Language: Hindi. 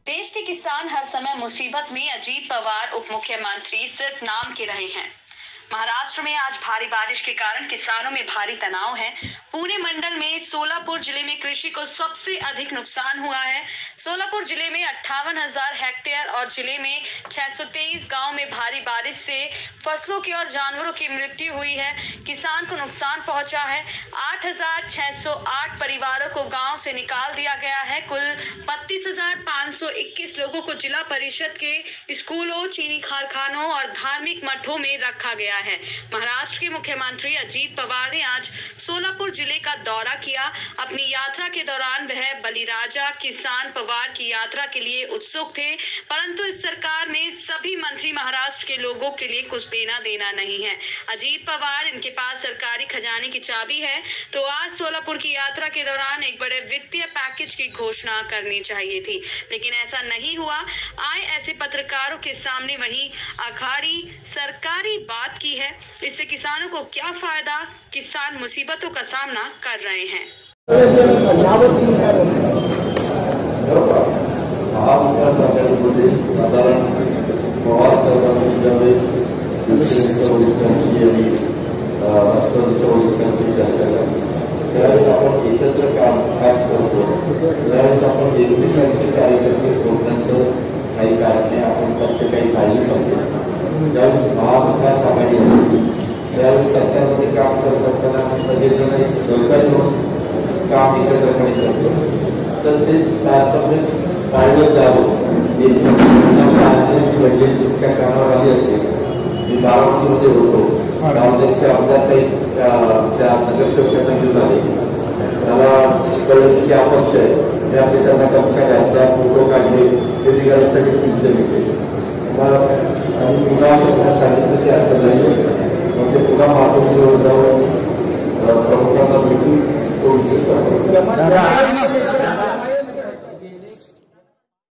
देश के किसान हर समय मुसीबत में। अजीत पवार उप मुख्यमंत्री सिर्फ नाम के रहे हैं। महाराष्ट्र में आज भारी बारिश के कारण किसानों में भारी तनाव है। पुणे मंडल में सोलापुर जिले में कृषि को सबसे अधिक नुकसान हुआ है। सोलापुर जिले में 58,000 हेक्टेयर और जिले में 623 गांव में भारी बारिश से फसलों की और जानवरों की मृत्यु हुई है। किसान को नुकसान पहुंचा है। 8,608 परिवारों को गांव से निकाल दिया गया है। कुल 32,521 लोगों को जिला परिषद के स्कूलों, चीनी कारखानों और धार्मिक मठों में रखा गया है। महाराष्ट्र के मुख्यमंत्री अजीत पवार ने आज सोलापुर जिले का दौरा किया। अपनी यात्रा के दौरान वह बलिराजा किसान पवार की यात्रा के लिए उत्सुक थे, परंतु इस सरकार में सभी मंत्री महाराष्ट्र के लोगों के लिए कुछ लेना देना नहीं है। अजीत पवार, इनके पास सरकारी खजाने की चाबी है, तो आज सोलापुर की यात्रा के दौरान एक बड़े वित्तीय पैकेज की घोषणा करनी चाहिए थी, लेकिन ऐसा नहीं हुआ। आए ऐसे पत्रकारों के सामने वही अखाड़ी सरकारी बात की है। इससे किसानों को क्या फायदा? किसान मुसीबतों का सामना कर रहे हैं। त्यावेळेस आपण एकत्र कामकाज करतो, त्यावेळेस आपण एकमेकांचे कार्यकर्ते सोडण्याचं काही कारण नाही, आपण फक्त काही पाहिजे पाहिजे. ज्यावेळेस महाविकास आघाडी असते त्यावेळेस सरकारमध्ये काम करत असताना सगळेजण एक सहकारी म्हणून काम एकत्रपणे करतो, तर ते तारतम्य टाळलं जावं. आदिवासी म्हणजे तुमच्या कामावर आली असेल. मी बारामतीमध्ये होतो, बारामतीच्या आमदार काही त्या नगरसेवकांना घेऊन आले. मला कळलं की अपक्ष आहे. मी आपले त्यांना गमछा घातला, फोटो काढले, ते निघाल्यासाठी सिंचन केले. आणि पुन्हा सांगितलं की असं नाही, मग ते पुन्हा महाराष्ट्र जाऊन प्रमुखांना भेटून तो विषय